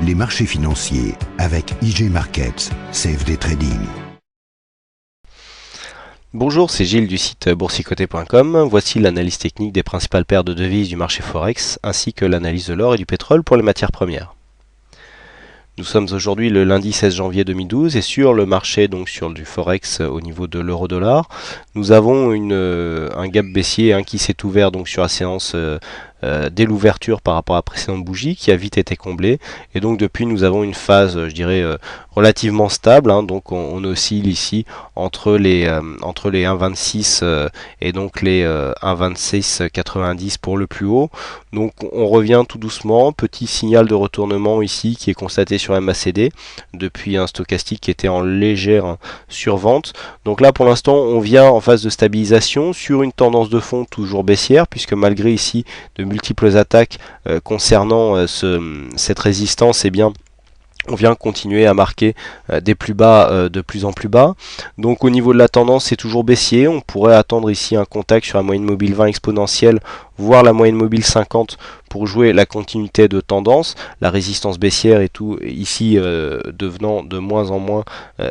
les marchés financiers avec IG Markets, CFD Trading. Bonjour, c'est Gilles du site boursicoté.com. Voici l'analyse technique des principales paires de devises du marché Forex, ainsi que l'analyse de l'or et du pétrole pour les matières premières. Nous sommes aujourd'hui le lundi 16 janvier 2012 et sur le marché, donc sur du Forex au niveau de l'euro-dollar, nous avons un gap baissier qui s'est ouvert donc sur la séance dès l'ouverture par rapport à la précédente bougie qui a vite été comblée, et donc depuis nous avons une phase relativement stable, donc on oscille ici entre les 1,26 et donc les 1,26,90 pour le plus haut. Donc on revient tout doucement, petit signal de retournement ici qui est constaté sur MACD depuis un stochastique qui était en légère survente. Donc là pour l'instant on vient en phase de stabilisation sur une tendance de fond toujours baissière, puisque malgré ici de multiples attaques concernant cette résistance, on vient continuer à marquer des plus bas de plus en plus bas. Donc au niveau de la tendance, c'est toujours baissier. On pourrait attendre ici un contact sur la moyenne mobile 20 exponentielle, voire la moyenne mobile 50 pour jouer la continuité de tendance. La résistance baissière et tout ici devenant de moins en moins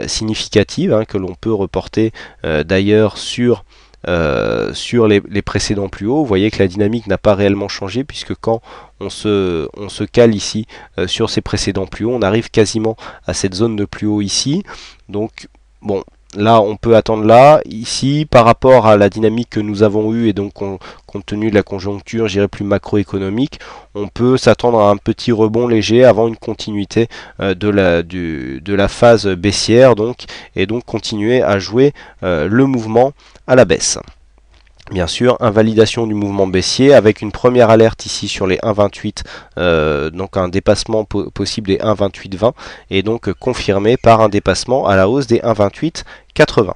significative, que l'on peut reporter d'ailleurs sur les précédents plus hauts. Vous voyez que la dynamique n'a pas réellement changé, puisque quand on se cale ici sur ces précédents plus hauts, on arrive quasiment à cette zone de plus haut ici. Donc bon, là on peut attendre là, ici, par rapport à la dynamique que nous avons eue, et donc compte tenu de la conjoncture, je dirais plus macroéconomique, on peut s'attendre à un petit rebond léger avant une continuité de la phase baissière, et donc continuer à jouer le mouvement à la baisse. Bien sûr, invalidation du mouvement baissier avec une première alerte ici sur les 1,28, donc un dépassement possible des 1,28,20, et donc confirmé par un dépassement à la hausse des 1,28,80.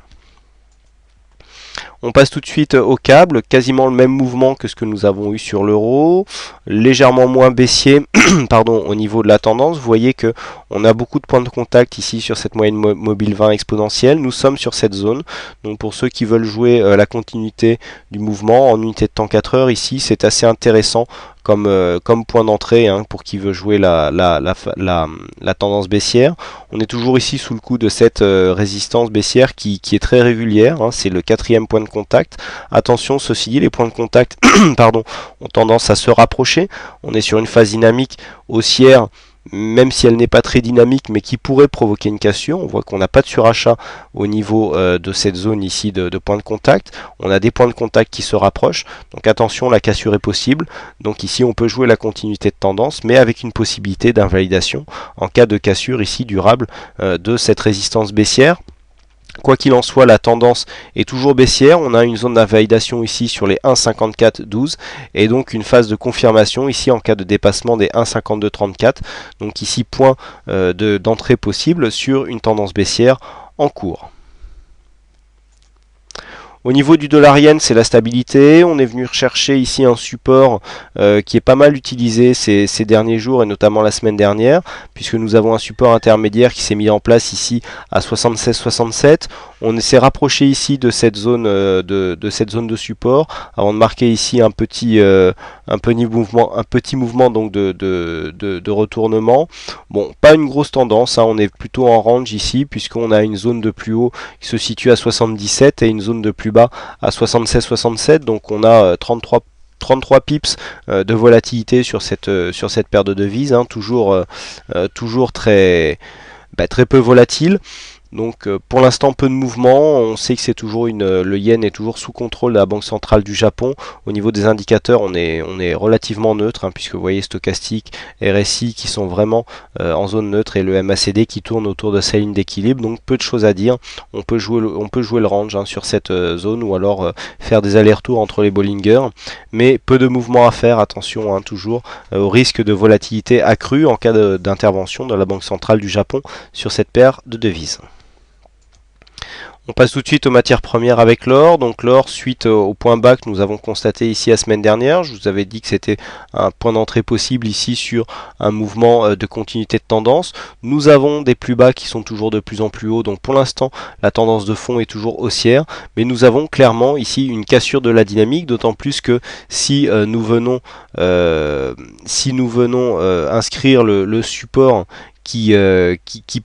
On passe tout de suite au câble, quasiment le même mouvement que ce que nous avons eu sur l'euro, légèrement moins baissier au niveau de la tendance. Vous voyez que on a beaucoup de points de contact ici sur cette moyenne mobile 20 exponentielle. Nous sommes sur cette zone. Donc pour ceux qui veulent jouer la continuité du mouvement en unité de temps 4 heures, ici c'est assez intéressant comme point d'entrée pour qui veut jouer la tendance baissière. On est toujours ici sous le coup de cette résistance baissière qui est très régulière, c'est le 4e point de contact. Attention, ceci dit, les points de contact ont tendance à se rapprocher. On est sur une phase dynamique haussière, même si elle n'est pas très dynamique, mais qui pourrait provoquer une cassure. On voit qu'on n'a pas de surachat au niveau de cette zone ici de points de contact. On a des points de contact qui se rapprochent, donc attention, la cassure est possible. Donc ici on peut jouer la continuité de tendance, mais avec une possibilité d'invalidation en cas de cassure ici durable de cette résistance baissière. Quoi qu'il en soit, la tendance est toujours baissière. On a une zone d'invalidation ici sur les 1,54,12 et donc une phase de confirmation ici en cas de dépassement des 1,52,34. Donc ici point d'entrée possible sur une tendance baissière en cours. Au niveau du dollar-yen, c'est la stabilité. On est venu rechercher ici un support qui est pas mal utilisé ces derniers jours et notamment la semaine dernière, puisque nous avons un support intermédiaire qui s'est mis en place ici à 76,67. On s'est rapproché ici de cette zone de support avant de marquer ici un petit mouvement donc de retournement. Bon, pas une grosse tendance, on est plutôt en range ici, puisqu'on a une zone de plus haut qui se situe à 77 et une zone de plus bas à 76,67. Donc on a 33 pips de volatilité sur cette paire de devises, toujours très peu volatile. Donc pour l'instant peu de mouvement. On sait que c'est toujours le yen est toujours sous contrôle de la Banque centrale du Japon. Au niveau des indicateurs, on est relativement neutre, puisque vous voyez stochastique, RSI qui sont vraiment en zone neutre, et le MACD qui tourne autour de sa ligne d'équilibre. Donc peu de choses à dire. On peut jouer le range sur cette zone, ou alors faire des allers-retours entre les Bollinger, mais peu de mouvement à faire. Attention toujours au risque de volatilité accrue en cas d'intervention de la Banque centrale du Japon sur cette paire de devises. On passe tout de suite aux matières premières avec l'or. Donc l'or, suite au point bas que nous avons constaté ici la semaine dernière, je vous avais dit que c'était un point d'entrée possible ici sur un mouvement de continuité de tendance. Nous avons des plus bas qui sont toujours de plus en plus hauts. Donc pour l'instant, la tendance de fond est toujours haussière. Mais nous avons clairement ici une cassure de la dynamique, d'autant plus que si nous venons inscrire le support qui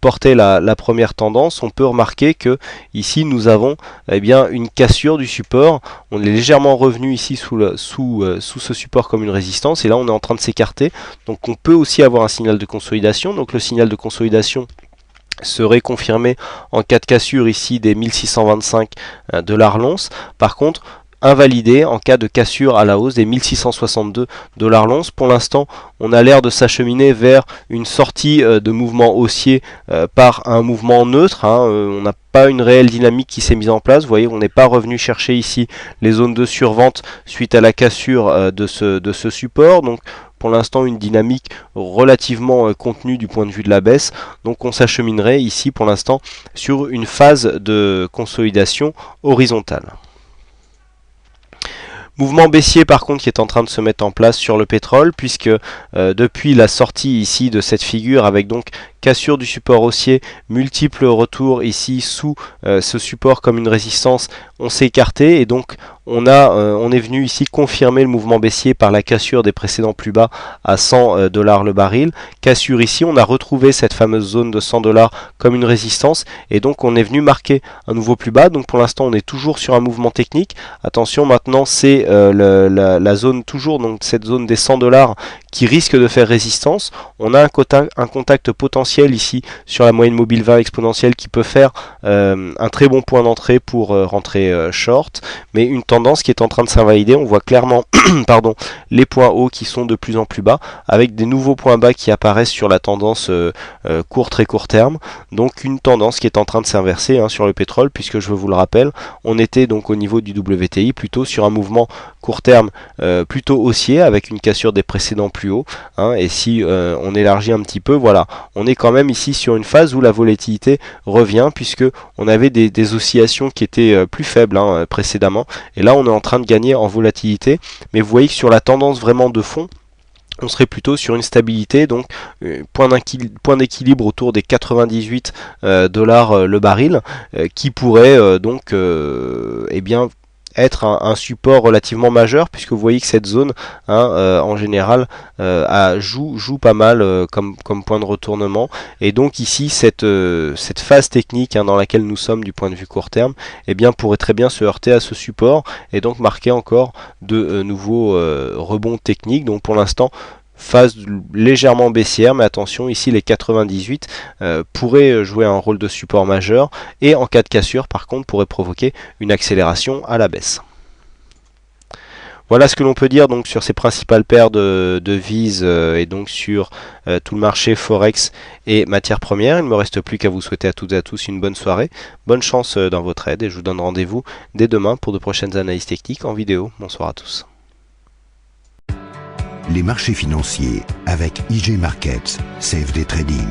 portait la première tendance, on peut remarquer que ici nous avons une cassure du support. On est légèrement revenu ici sous ce support comme une résistance, et là on est en train de s'écarter. Donc on peut aussi avoir un signal de consolidation. Donc le signal de consolidation serait confirmé en cas de cassure ici des 1625 $ l'once. Par contre, invalidé en cas de cassure à la hausse des 1662 $ l'once. Pour l'instant, on a l'air de s'acheminer vers une sortie de mouvement haussier par un mouvement neutre. On n'a pas une réelle dynamique qui s'est mise en place. Vous voyez, on n'est pas revenu chercher ici les zones de survente suite à la cassure de ce support. Donc pour l'instant, une dynamique relativement contenue du point de vue de la baisse. Donc on s'acheminerait ici pour l'instant sur une phase de consolidation horizontale. Mouvement baissier par contre qui est en train de se mettre en place sur le pétrole, puisque depuis la sortie ici de cette figure avec donc cassure du support haussier, multiples retours ici sous ce support comme une résistance, on s'est écarté et donc on est venu ici confirmer le mouvement baissier par la cassure des précédents plus bas à 100 $ le baril. Cassure ici, on a retrouvé cette fameuse zone de 100 $ comme une résistance et donc on est venu marquer un nouveau plus bas. Donc pour l'instant on est toujours sur un mouvement technique. Attention, maintenant c'est la zone, toujours donc cette zone des 100 $ qui risque de faire résistance. On a un contact potentiel ici sur la moyenne mobile 20 exponentielle qui peut faire un très bon point d'entrée pour rentrer short, mais une tendance qui est en train de s'invalider. On voit clairement les points hauts qui sont de plus en plus bas, avec des nouveaux points bas qui apparaissent sur la tendance très court terme. Donc une tendance qui est en train de s'inverser sur le pétrole, puisque je vous le rappelle, on était donc au niveau du WTI plutôt sur un mouvement court terme plutôt haussier avec une cassure des précédents plus hauts. Et si on élargit un petit peu, voilà, on est quand même ici sur une phase où la volatilité revient, puisque on avait des oscillations qui étaient plus faibles précédemment, et là on est en train de gagner en volatilité. Mais vous voyez que sur la tendance vraiment de fond, on serait plutôt sur une stabilité, donc point d'équilibre autour des 98 $ le baril, qui pourrait être un support relativement majeur, puisque vous voyez que cette zone en général joue pas mal comme point de retournement, et donc ici cette phase technique dans laquelle nous sommes du point de vue court terme pourrait très bien se heurter à ce support et donc marquer encore de nouveaux rebonds techniques. Donc pour l'instant phase légèrement baissière, mais attention, ici les 98 pourraient jouer un rôle de support majeur, et en cas de cassure par contre pourrait provoquer une accélération à la baisse. Voilà ce que l'on peut dire donc sur ces principales paires de devises et donc sur tout le marché Forex et matières premières. Il ne me reste plus qu'à vous souhaiter à toutes et à tous une bonne soirée, bonne chance dans vos trades, et je vous donne rendez-vous dès demain pour de prochaines analyses techniques en vidéo. Bonsoir à tous. Les marchés financiers avec IG Markets, CFD Trading.